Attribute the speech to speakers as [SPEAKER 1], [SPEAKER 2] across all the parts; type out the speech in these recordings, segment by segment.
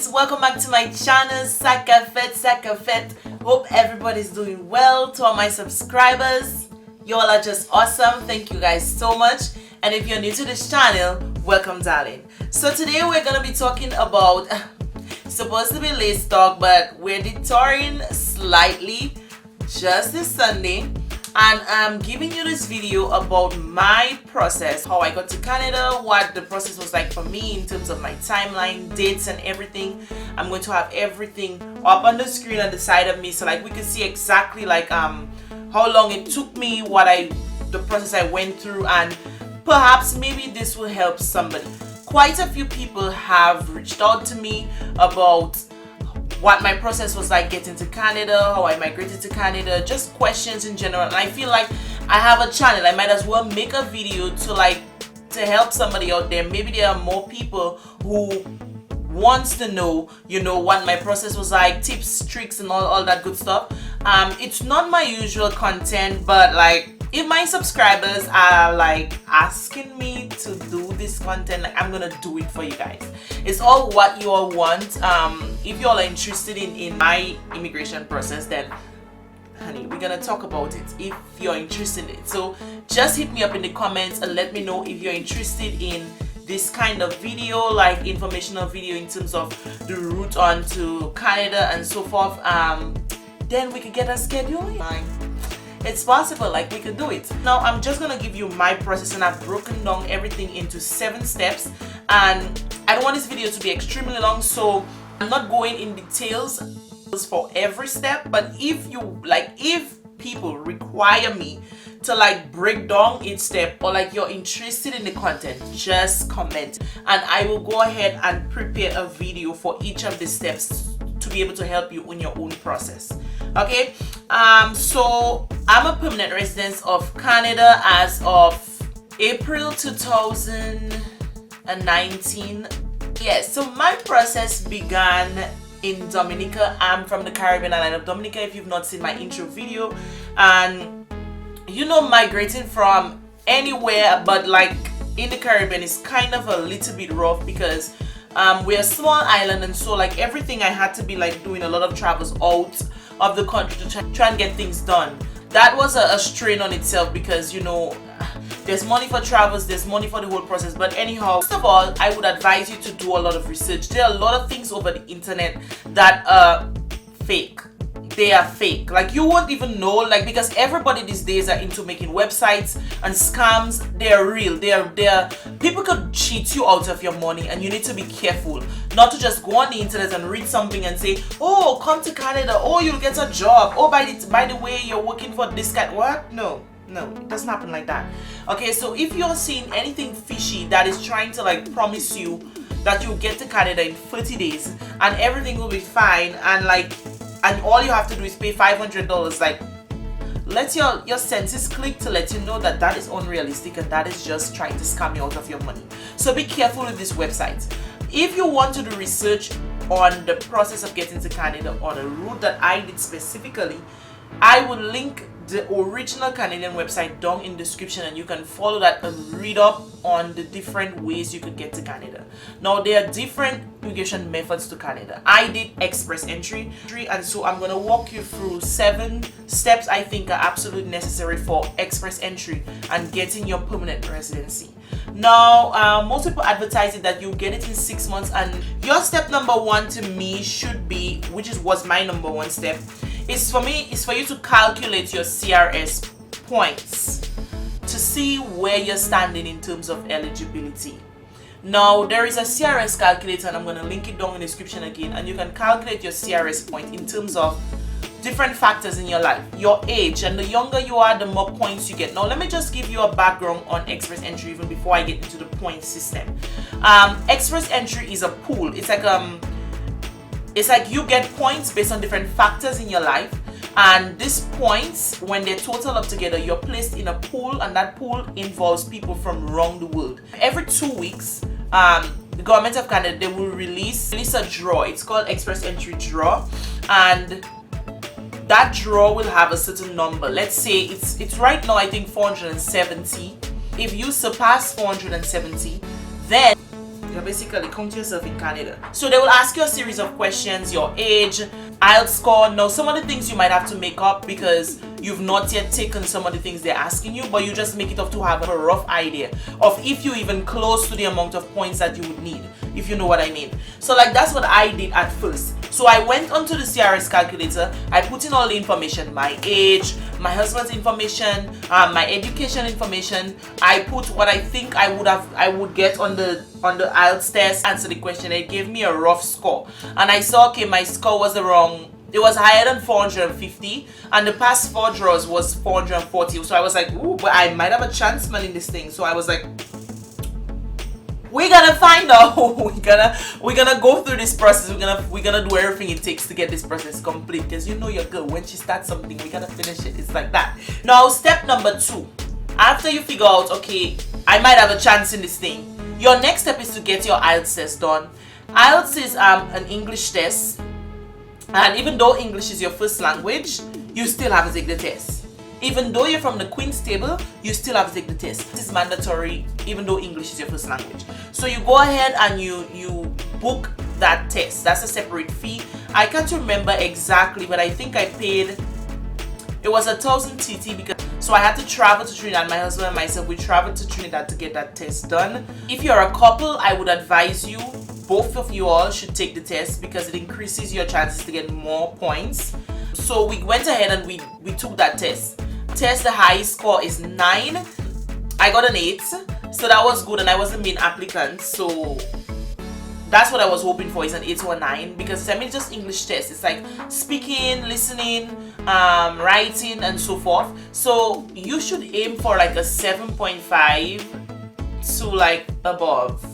[SPEAKER 1] guys, welcome back to my channel. Sakafet. Hope everybody's doing well. To all my subscribers, you all are just awesome. Thank you guys so much. And if you're new to this channel, welcome darling. So today we're gonna be talking about supposed to be lace talk, but we're detouring slightly just this Sunday. And I'm giving you this video about my process, how I got to Canada, what the process was like for me in terms of my timeline, dates and everything. I'm going to have everything up on the screen on the side of me so like we can see exactly like how long it took me, the process I went through, and perhaps maybe this will help somebody. Quite a few people have reached out to me about what my process was like getting to Canada, how I migrated to Canada, just questions in general. And I feel like I have a channel, I might as well make a video to help somebody out there. Maybe there are more people who wants to know, what my process was like, tips, tricks and all that good stuff. It's not my usual content, but like if my subscribers are like asking me to do this content, like I'm gonna do it for you guys. It's all what you all want. If you all are interested in my immigration process, then honey, we're gonna talk about it if you're interested in it. So just hit me up in the comments and let me know if you're interested in this kind of video, like informational video in terms of the route on to Canada and so forth. Then we could get a schedule. It's possible, like we could do it. Now I'm just gonna give you my process, and I've broken down everything into 7 steps, and I don't want this video to be extremely long, so I'm not going in details for every step. But if people require me to break down each step, or you're interested in the content, just comment and I will go ahead and prepare a video for each of the steps to be able to help you in your own process. Okay, so I'm a permanent resident of Canada as of April 2019. Yes, so my process began in Dominica. I'm from the Caribbean island of Dominica, if you've not seen my intro video. And migrating from anywhere but in the Caribbean is kind of a little bit rough because we're a small island, and so everything I had to be doing a lot of travels out of the country to try and get things done. That was a strain on itself because there's money for travels, there's money for the whole process. But anyhow, first of all, I would advise you to do a lot of research. There are a lot of things over the internet that are fake. They are fake. You won't even know, because everybody these days are into making websites and scams. They're real. They're people could cheat you out of your money, and you need to be careful not to just go on the internet and read something and say, oh, come to Canada, oh, you'll get a job, oh, by the way, you're working for this guy. What? No, it doesn't happen like that. Okay, so if you're seeing anything fishy that is trying to promise you that you'll get to Canada in 30 days and everything will be fine, and all you have to do is pay $500, let your senses click to let you know that that is unrealistic and that is just trying to scam you out of your money. So be careful with this website. If you want to do research on the process of getting to Canada on a route that I did specifically, I will link the original Canadian website down in the description, and you can follow that and read up on the different ways you could get to Canada. Now there are different immigration methods to Canada. I did express entry, and so I'm going to walk you through 7 steps I think are absolutely necessary for express entry and getting your permanent residency. Now most people advertise it that you get it in 6 months, and your step number 1 to me should be, was my number 1 step, is for you to calculate your CRS points to see where you're standing in terms of eligibility. Now there is a CRS calculator, and I'm going to link it down in the description again, and you can calculate your CRS point in terms of different factors in your life, your age, and the younger you are, the more points you get. Now let me just give you a background on express entry even before I get into the point system. Express entry is a pool. It's like you get points based on different factors in your life, and these points, when they're totaled up together, you're placed in a pool, and that pool involves people from around the world. Every 2 weeks, the government of Canada, they will release a draw. It's called express entry draw, and that draw will have a certain number. Let's say it's right now I think 470. If you surpass 470, then You're basically count yourself in Canada. So they will ask you a series of questions, your age, IELTS score. Now some of the things you might have to make up because you've not yet taken some of the things they're asking you, but you just make it up to have a rough idea of if you're even close to the amount of points that you would need, if you know what I mean. So like that's what I did at first. So I went onto the CRS calculator, I put in all the information, my age, my husband's information, my education information. I put what I think I would get on the IELTS test, answer the question. It gave me a rough score, and I saw, okay, my score was it was higher than 450, and the past 4 draws was 440. So I was like, ooh, but I might have a chance man in this thing. So I was like, we're gonna find out. we're gonna go through this process. We're gonna do everything it takes to get this process complete, because you know your girl, when she starts something, we gotta finish it. It's like that. Now step number 2, after you figure out, okay, I might have a chance in this thing, your next step is to get your IELTS test done. IELTS is an English test, and even though English is your first language, you still have to take the test. Even though you're from the Queen's table, you still have to take the test. It's mandatory even though English is your first language. So you go ahead and you book that test. That's a separate fee. I can't remember exactly, but I think I paid, it was 1,000 TT, because so I had to travel to Trinidad. My husband and myself, we traveled to Trinidad to get that test done. If you're a couple, I would advise you, both of you all should take the test, because it increases your chances to get more points. So we went ahead and we took that test. The highest score is 9. I got an 8, so that was good, and I was the main applicant, so that's what I was hoping for, is an 8 or a 9, because it's just English test. It's like speaking, listening, writing, and so forth. So you should aim for like a 7.5 to like above,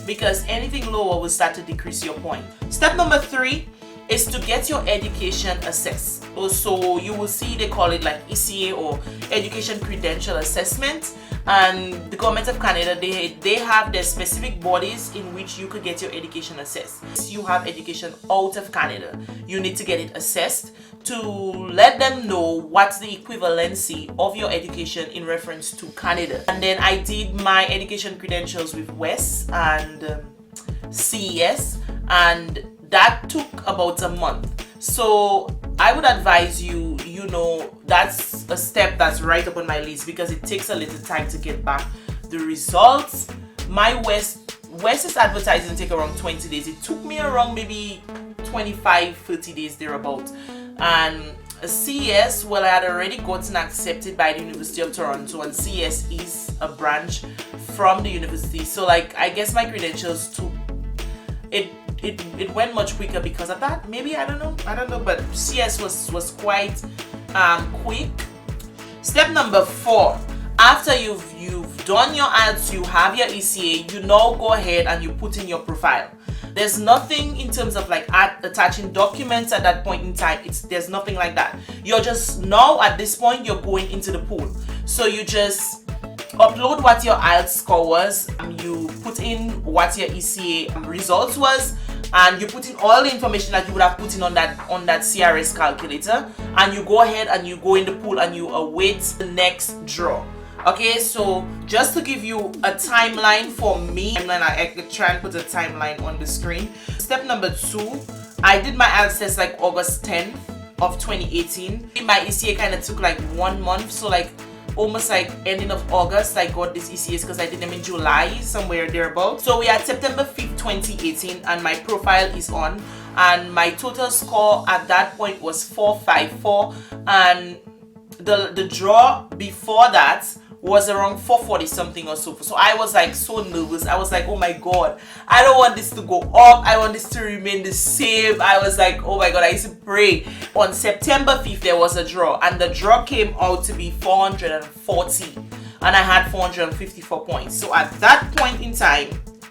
[SPEAKER 1] because anything lower will start to decrease your point. Step number 3 is to get your education assessed. So you will see they call it like ECA, or Education Credential Assessment, and the government of Canada, they have their specific bodies in which you could get your education assessed. If you have education out of Canada, you need to get it assessed to let them know what's the equivalency of your education in reference to Canada. And then I did my education credentials with WES and CES, and that took about a month. So I would advise you, that's a step that's right up on my list, because it takes a little time to get back the results. My WES is advertising take around 20 days. It took me around maybe 25-30 days thereabout. And CES, well, I had already gotten accepted by the University of Toronto, and CES is a branch from the university. So like, I guess my credentials took it went much quicker because of that. Maybe, I don't know, but CS was quite quick. Step number 4, after you've done your IELTS, you have your ECA, you now go ahead and you put in your profile. There's nothing in terms of like attaching documents at that point in time. There's nothing like that. You're just, now at this point, you're going into the pool. So you just upload what your IELTS score was, you put in what your ECA results was, and you put in all the information that you would have put in on that CRS calculator, and you go ahead and you go in the pool and you await the next draw. Okay, so just to give you a timeline for me, and then I could try and put a timeline on the screen. Step number 2, I did my IELTS test like August 10th of 2018. My ECA kind of took like 1 month, so like almost like ending of August I got these ECAs, because I did them in July, somewhere thereabout. So we are at September 5th 2018, and my profile is on, and my total score at that point was 454, and the draw before that was around 440 something or so. So I was like so nervous. I was like, oh my god, I don't want this to go up, I want this to remain the same. I was like, oh my god, I used to pray. On September 5th there was a draw, and the draw came out to be 440, and I had 454 points. So at that point in time,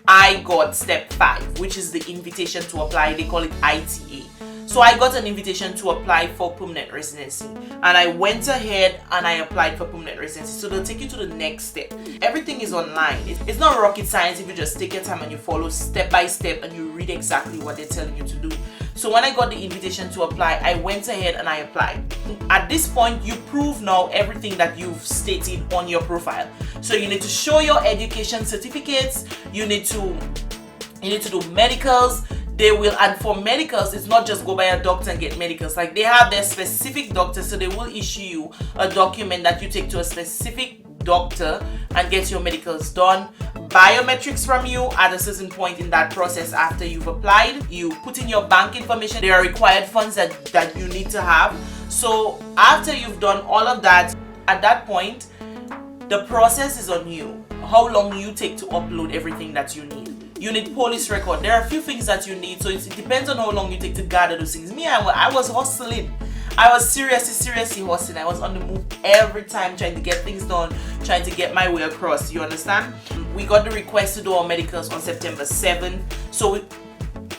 [SPEAKER 1] I got step 5, which is the invitation to apply. They call it ITA. So I got an invitation to apply for permanent residency, and I went ahead and I applied for permanent residency. So they'll take you to the next step. Everything is online. It's not rocket science if you just take your time and you follow step by step and you read exactly what they're telling you to do. So when I got the invitation to apply, I went ahead and I applied. At this point, you prove now everything that you've stated on your profile. So you need to show your education certificates, you need to You need to do medicals. They will, and for medicals, it's not just go by a doctor and get medicals. Like, they have their specific doctor, so they will issue you a document that you take to a specific doctor and get your medicals done. Biometrics from you at a certain point in that process. After you've applied, you put in your bank information. There are required funds that you need to have. So after you've done all of that, at that point, the process is on you. How long you take to upload everything that you need. You need police record. There are a few things that you need, so it depends on how long you take to gather those things. Me, I was hustling. I was seriously hustling. I was on the move every time, trying to get things done, trying to get my way across. You understand? We got the request to do our medicals on September 7th. So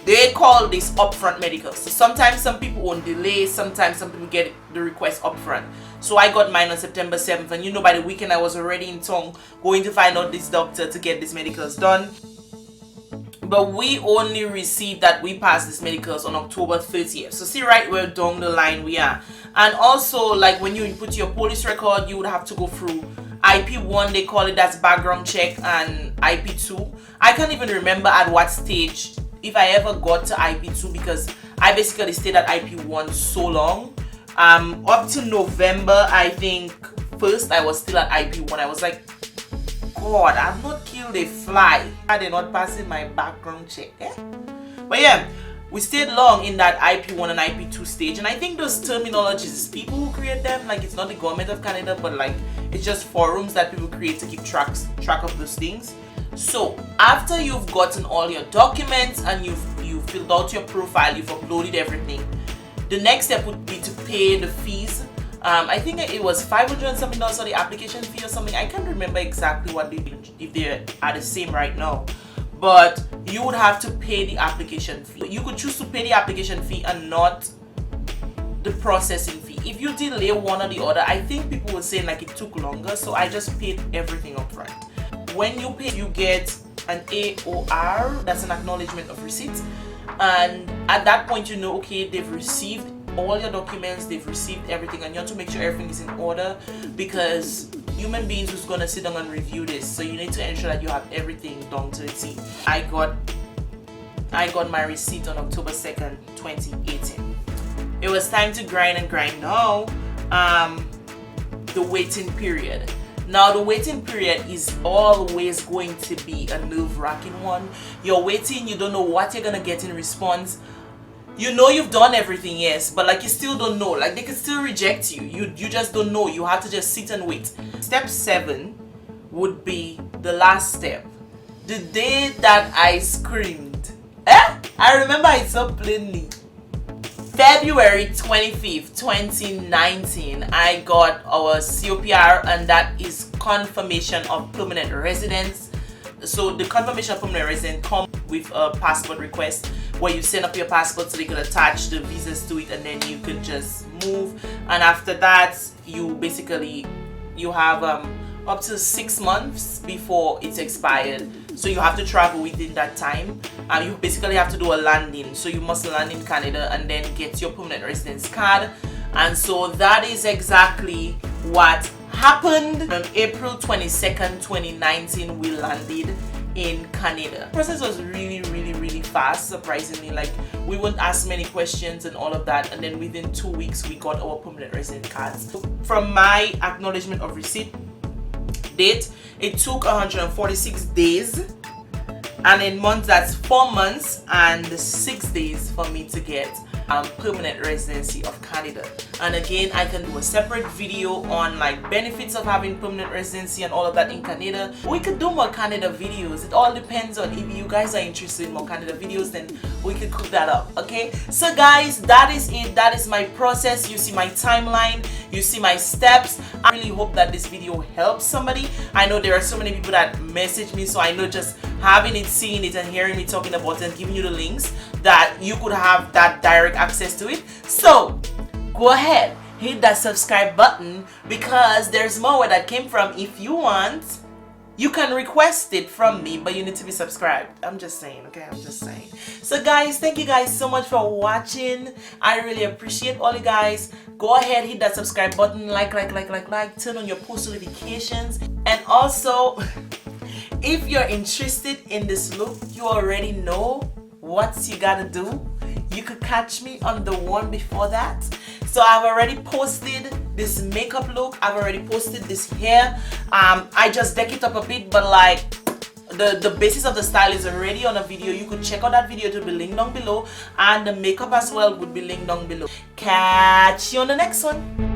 [SPEAKER 1] they call this upfront medicals. So sometimes some people won't delay, sometimes some people get the request upfront. So I got mine on September 7th, and you know, by the weekend I was already in town going to find out this doctor to get these medicals done. But we only received that we passed this medicals on October 30th. So see right where down the line we are. And also, like, when you input your police record, you would have to go through IP1, they call it, that's background check, and IP2. I can't even remember at what stage, if I ever got to IP2, because I basically stayed at IP1 so long. Up to November, I think, first I was still at IP1. I was like, God, I've not killed a fly. They're not passing my background check. But yeah, we stayed long in that IP1 and IP2 stage. And I think those terminologies is people who create them. Like, it's not the government of Canada, but like, it's just forums that people create to keep track of those things. So after you've gotten all your documents and you've filled out your profile, you've uploaded everything, the next step would be to pay the fees. I think it was $500 and something for the application fee or something. I can't remember exactly what if they are the same right now, but you would have to pay the application fee. You could choose to pay the application fee and not the processing fee. If you delay one or the other, I think people were saying like it took longer, so I just paid everything up front. When you pay, you get an AOR, that's an acknowledgement of receipt, and at that point you know, okay, they've received all your documents, they've received everything, and you want to make sure everything is in order, because human beings who's going to sit down and review this, so you need to ensure that you have everything down to the T. I got my receipt on October 2nd, 2018. It was time to grind and grind. Now, the waiting period. Now, the waiting period is always going to be a nerve-wracking one. You're waiting, you don't know what you're gonna get in response. You know you've done everything, yes, but like you still don't know. Like, they could still reject you. You just don't know. You have to just sit and wait. Step 7 would be the last step. The day that I screamed. I remember it so plainly. February 25th, 2019, I got our COPR, and that is confirmation of permanent residence. So the confirmation of permanent residence comes with a passport request, where you send up your passport so they can attach the visas to it, and then you can just move. And after that, you have up to 6 months before it's expired. So you have to travel within that time. You basically have to do a landing. So you must land in Canada and then get your permanent residence card. And so that is exactly what happened. On April 22nd, 2019, we landed in Canada. The process was really fast, surprisingly. Like, we wouldn't ask many questions and all of that, and then within 2 weeks we got our permanent resident cards. So from my acknowledgement of receipt date, it took 146 days, and in months that's 4 months and 6 days for me to get permanent residency of Canada. And again, I can do a separate video on like benefits of having permanent residency and all of that in Canada. We could do more Canada videos. It all depends on if you guys are interested in more Canada videos, then we could cook that up. Okay, so guys, that is it. That is my process. You see my timeline, you see my steps. I really hope that this video helps somebody. I know there are so many people that message me, so I know just having it, seeing it, and hearing me talking about it and giving you the links, that you could have that direct access to it. So go ahead, hit that subscribe button, because there's more where that came from. If you want, you can request it from me, but you need to be subscribed. I'm just saying, okay? I'm just saying. So guys, thank you guys so much for watching. I really appreciate all you guys. Go ahead, hit that subscribe button, like, turn on your post notifications, and also if you're interested in this look, you already know what you gotta do. You could catch me on the one before that. So I've already posted this makeup look. I've already posted this hair. I just deck it up a bit, but like the basis of the style is already on a video. You could check out that video, to be linked down below, and the makeup as well would be linked down below. Catch you on the next one.